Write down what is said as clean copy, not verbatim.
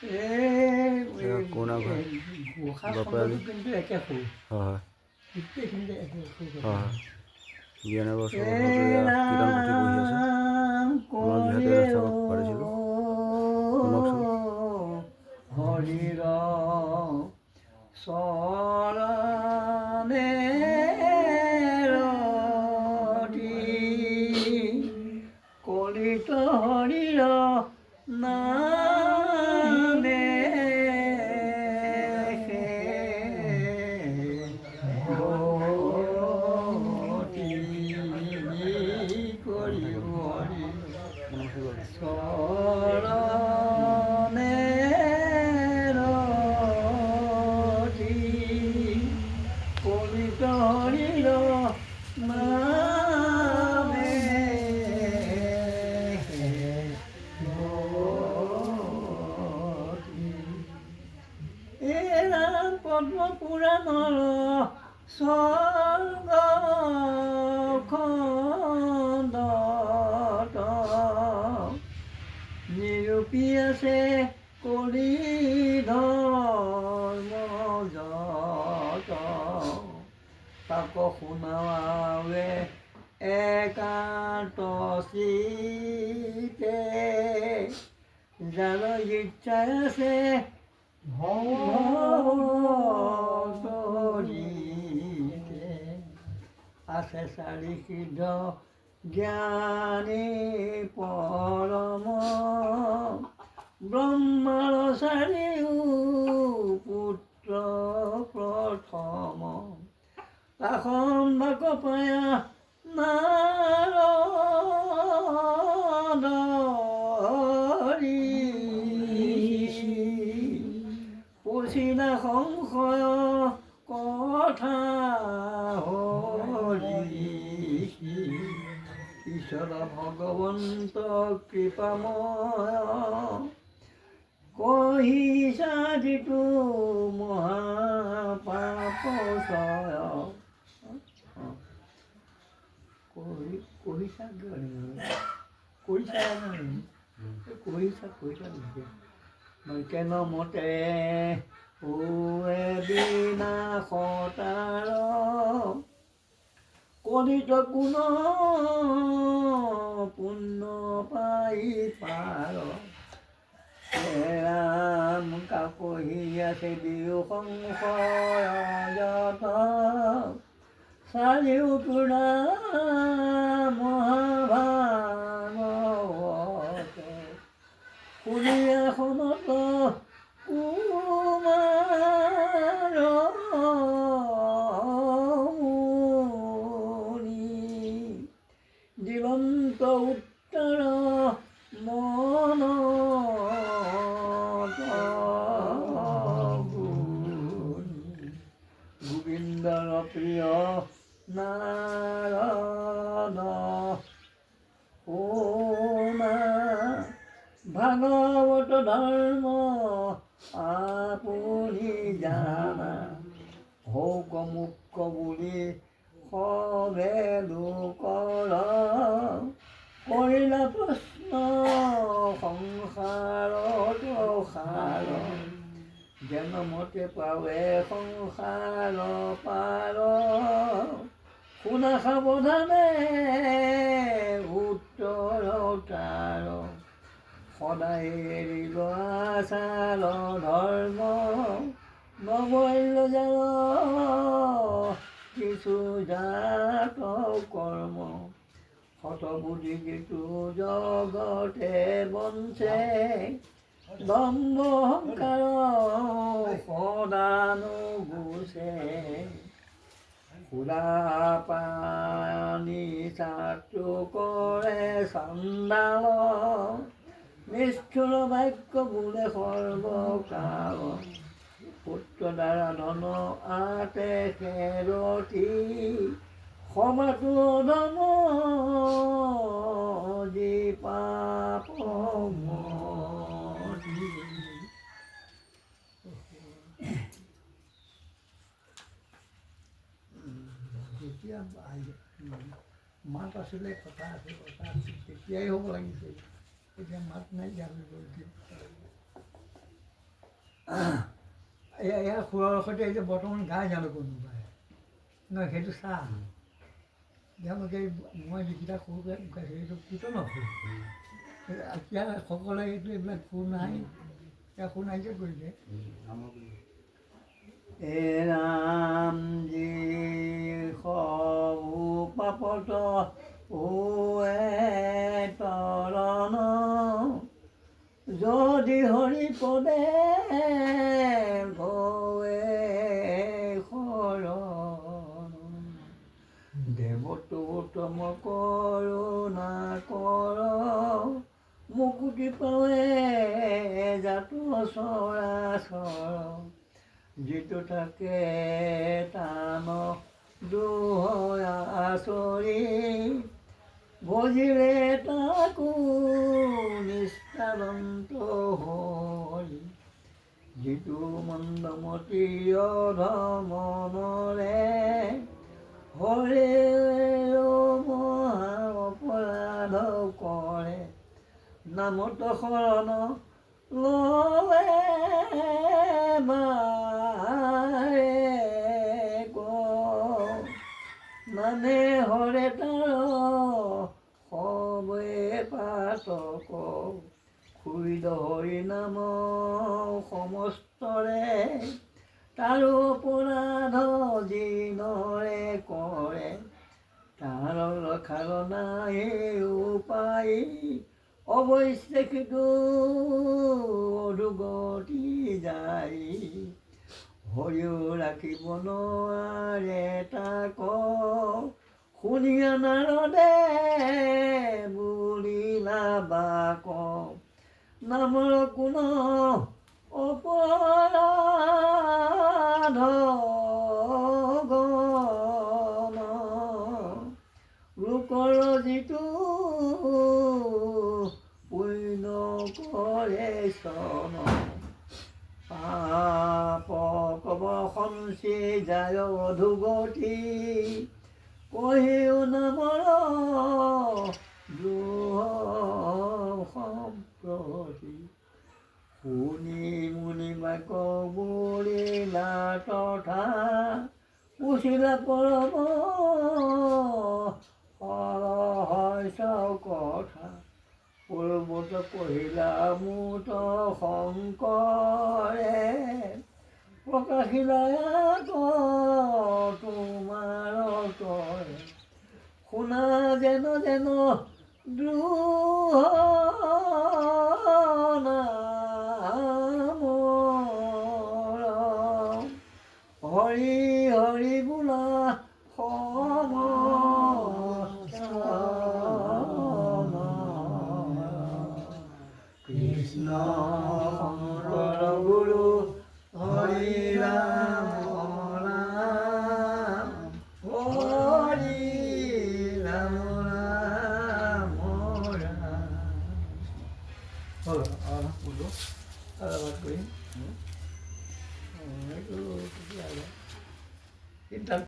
কোনা ঘৰ বাপালী কিন্তু একে সৰু হয় গোটেইখিনিতে একে সৰু হয় জ্ঞানৰ বছৰ কীৰ্তন পুথি পঢ়ি আছে মই বিহাতে ৰাস্তা পাৰিছিলোঁ শুনকচোন হৰিৰ চৰণে কলিত হৰিৰ নামে চৰণে কলিত হৰিৰ নামে ৰাম পদ্ম পুৰাণৰ স্বৰ্গ খণ্ডত নিৰূপী আছে কলি ধৰ্ম যত তাক শুনাৱে একান্ত চিতে যাৰ ইচ্ছা আছে ভৰিতে আছে চাৰি সিদ্ধ জ্ঞানী পৰম ব্ৰহ্মাৰ চাৰিও পুত্ৰ প্ৰথম আসন বাক পায়া নাৰদ পচিনা সংশয় কথা হৰি ঈশ্বৰ ভগৱন্ত কৃপাময় কহিছা যিটো মহাপাপচয় কেন মতে বিনাশতাৰ কলিত গুণ পুণ্য পাই পাৰ ৰাম কাকহি আছে দিও সংশয়ত চাৰিও পুৰা মহাভাগৱত শুনি এখনত কুমাৰ মুনি দিগন্ত উত্তৰ মনত গোবিন্দৰ প্ৰিয় নাৰদ শুনা ভাগৱত ধৰ্ম আপুনি জানা হৌক মুক্ত বুলি সবে লোকৰ কৰিলা প্ৰশ্ন সংসাৰত সাৰ যেন মতে পাৱে সংসাৰ পাৰ শুনা সাৱধানে উত্তৰ তাৰ সদায় এৰিব আচাৰ ধৰ্ম নবৈল যাৰ কিছু জাত কৰ্ম হতবুদ্ধি যিটো জগতে বঞ্চে দম্ভ অহংকাৰ সদানুগুচে সুৰা পানী চাটু কৰে চণ্ডাল নিষ্ঠুৰ বাক্য বোলে সৰ্বকাল পুত্ৰ দ্বাৰা ধন আতে খেৰতি সমাটো ধন যি পাপ যেতিয়া মাত আছিলে কথা আছিল তেতিয়াই হ'ব লাগিছিল এতিয়া মাত নাই জানি গ'ল এয়া সুৰৰ সৈতে এতিয়া বৰ্তমান গাই জানো কোনোবাই নহয় সেইটো চা তেওঁলোকে মই যিকেইটা সৰুকৈ গাইছোঁ সেইটো কীৰ্তনৰ সুৰ এতিয়া সকলোৱে এইটো এইবিলাক সুৰ নাই এতিয়া সুৰ নাইকিয়া কৰিছে হে ৰাম যি সবু পাপত তৰণ যদি হৰি পদে ভৱে শৰণ দেৱতোতম কৰোণা কৰ মুকুতি পাৱে জাত চৰাচৰ যিটো থাকে টান দুহ আচৰি ভজিলে তাকো নিষ্ঠাবন্ত হৰি যিটো মন্দমতী অধমনৰে হৰে মহা অপৰাধ কৰে নামত শৰণ ললে বাৰে নামে হৰে তাৰ সবে পাতক খুৰিদ হৰি নাম সমস্তৰে তাৰ অপৰাধ যিনৰে কৰে তাৰ ৰখাৰ নাই উপায় অৱশ্যে কিন্তু অধুগতি যায় হৰিও ৰাখিব নোৱাৰে তাক শুনিয়া নাৰদে বুলিলা বাক নামৰ কোন অপৰাধ গণ লোকৰ যিটো পুণ্য কৰে চন পাপ কব সঞ্চি যায় অধুগতি কহিও নামৰ দ্ৰোহ সম্প্ৰতি শুনি মুনি বাক বুলিলা তথা পুছিলা পৰম সৰহস্য কথা পূৰ্বত কহিলা মুত শংকৰে প্ৰকাশিলা তোমাৰ তৰে শুনা যেন যেন দ্ৰোহ নামৰ হৰি হৰি বোলা কৃষ্ণ শংকৰ গুৰু হৰি ৰাম ৰাম হৰি ৰাম ৰাম ৰাম হ'ল বোলো আৰু কৰিম এইটো